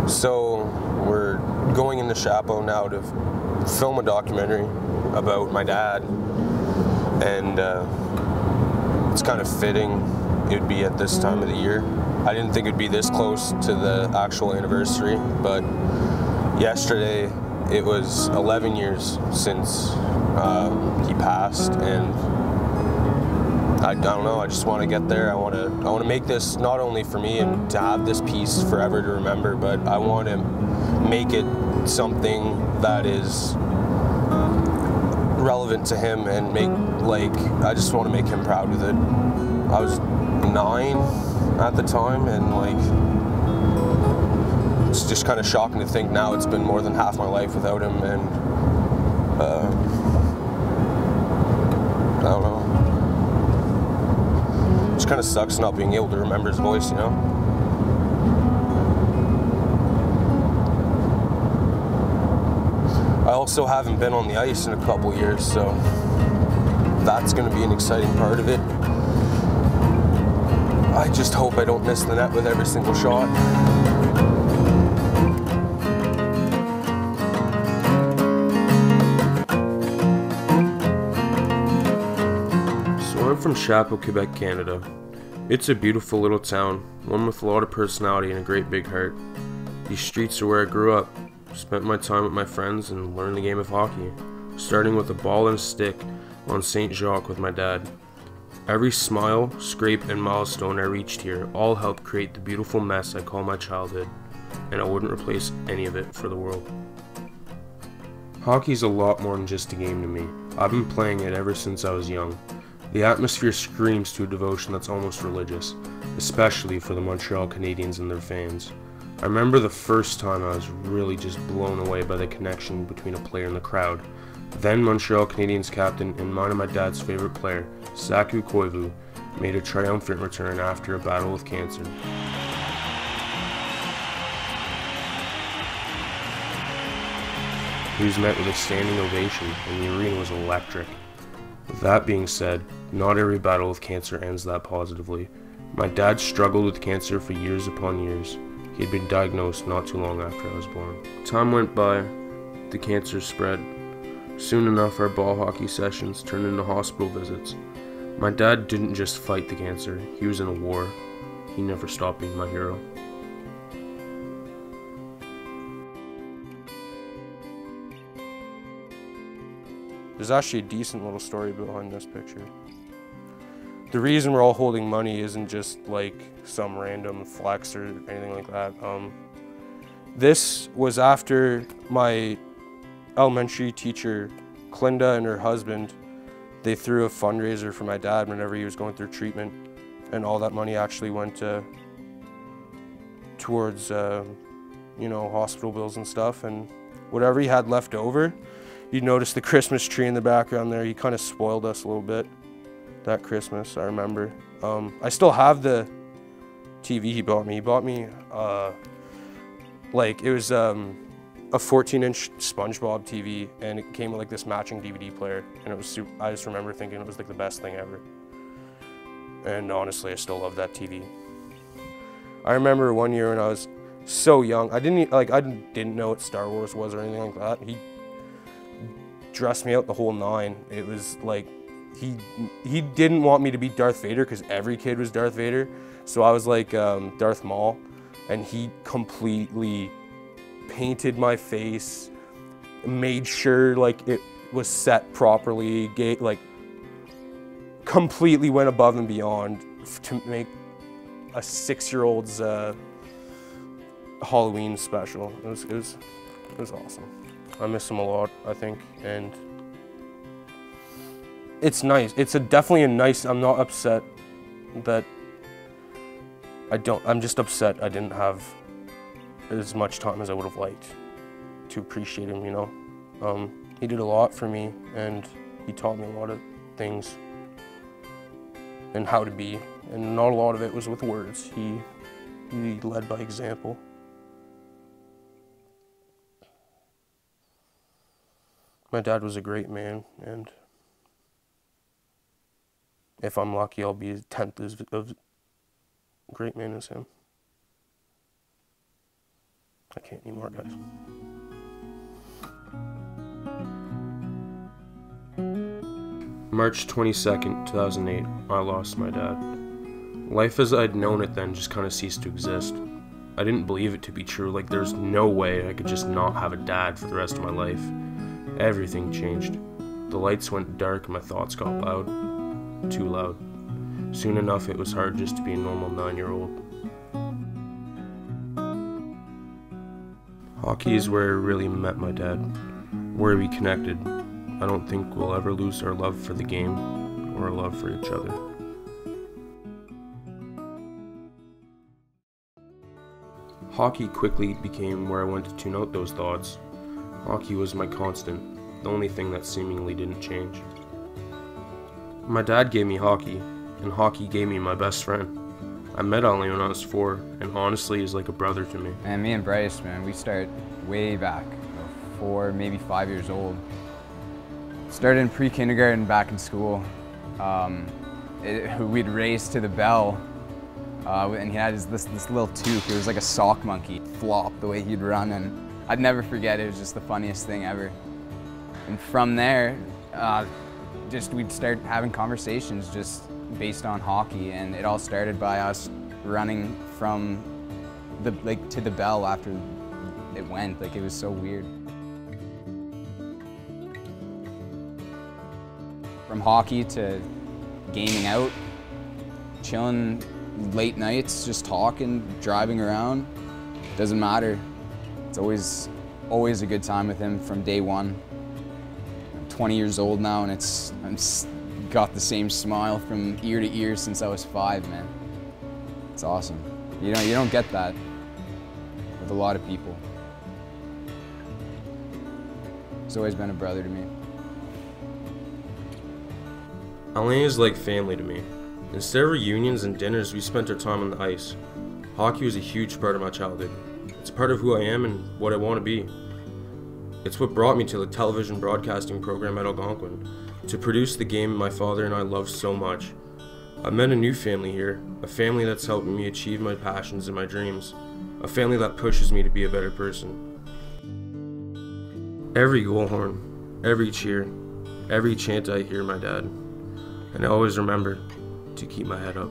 So we're going into Chapeau now to film a documentary about my dad, and it's kind of fitting it would be at this time of the year. I didn't think it would be this close to the actual anniversary, but yesterday it was 11 years since he passed, and I don't know, I just want to get there. I want to make this not only for me and to have this piece forever to remember, but I want to make it something that is relevant to him and I just want to make him proud with it. I was 9 at the time, and it's just kind of shocking to think now it's been more than half my life without him, and I don't know. It just kind of sucks not being able to remember his voice, you know? I also haven't been on the ice in a couple years, so that's going to be an exciting part of it. I just hope I don't miss the net with every single shot. So I'm from Chapeau, Quebec, Canada. It's a beautiful little town, one with a lot of personality and a great big heart. These streets are where I grew up, spent my time with my friends, and learned the game of hockey, starting with a ball and a stick on St. Jacques with my dad. Every smile, scrape, and milestone I reached here all helped create the beautiful mess I call my childhood, and I wouldn't replace any of it for the world. Hockey's a lot more than just a game to me. I've been playing it ever since I was young. The atmosphere screams to a devotion that's almost religious, especially for the Montreal Canadiens and their fans. I remember the first time I was really just blown away by the connection between a player and the crowd. Then Montreal Canadiens captain and mine and my dad's favorite player, Saku Koivu, made a triumphant return after a battle with cancer. He was met with a standing ovation, and the arena was electric. With that being said, not every battle with cancer ends that positively. My dad struggled with cancer for years upon years. He had been diagnosed not too long after I was born. Time went by, the cancer spread. Soon enough, our ball hockey sessions turned into hospital visits. My dad didn't just fight the cancer, he was in a war. He never stopped being my hero. There's actually a decent little story behind this picture. The reason we're all holding money isn't just like some random flex or anything like that. This was after my elementary teacher, Clinda, and her husband, they threw a fundraiser for my dad whenever he was going through treatment, and all that money actually went towards you know, hospital bills and stuff, and whatever he had left over, you'd notice the Christmas tree in the background there. He kind of spoiled us a little bit that Christmas, I remember. I still have the TV he bought me. He bought me, like, it was a 14-inch SpongeBob TV, and it came with like this matching DVD player, and it was super, I just remember thinking it was like the best thing ever. And honestly, I still love that TV. I remember one year when I was so young, I didn't know what Star Wars was or anything like that. He dressed me out the whole 9. It was like, he didn't want me to be Darth Vader because every kid was Darth Vader. So I was like Darth Maul, and he completely painted my face, made sure like it was set properly, like completely went above and beyond to make a 6-year-old's Halloween special. It was awesome. I miss him a lot, I think, and it's nice. It's definitely a nice, I'm not upset that I'm just upset I didn't have as much time as I would have liked to appreciate him, you know. He did a lot for me, and he taught me a lot of things and how to be, and not a lot of it was with words. He led by example. My dad was a great man, and if I'm lucky, I'll be a 10th as great man as him. I can't anymore, guys. March 22nd, 2008, I lost my dad. Life as I'd known it then just kind of ceased to exist. I didn't believe it to be true, like there's no way I could just not have a dad for the rest of my life. Everything changed. The lights went dark and my thoughts got loud. Too loud. Soon enough, it was hard just to be a normal 9-year-old. Hockey is where I really met my dad, where we connected. I don't think we'll ever lose our love for the game or our love for each other. Hockey quickly became where I went to tune out those thoughts. Hockey was my constant, the only thing that seemingly didn't change. My dad gave me hockey, and hockey gave me my best friend. I met Ollie when I was 4, and honestly he's like a brother to me. And me and Bryce, man, we start way back, 4, maybe 5 years old. Started in pre-kindergarten back in school. We'd race to the bell, and he had this little toque. It was like a sock monkey, flop the way he'd run, and I'd never forget it. It was just the funniest thing ever. And from there, we'd start having conversations just based on hockey, and it all started by us running from to the bell after it went. Like, it was so weird. From hockey to gaming out, chilling late nights, just talking, driving around. Doesn't matter. It's always a good time with him from day one. I'm 20 years old now, and I'm got the same smile from ear to ear since I was 5, man. It's awesome. You don't get that with a lot of people. He's always been a brother to me. Alain is like family to me. Instead of reunions and dinners, we spent our time on the ice. Hockey was a huge part of my childhood. It's part of who I am and what I want to be. It's what brought me to the television broadcasting program at Algonquin, to produce the game my father and I love so much. I've met a new family here, a family that's helped me achieve my passions and my dreams, a family that pushes me to be a better person. Every goal horn, every cheer, every chant I hear my dad, and I always remember to keep my head up.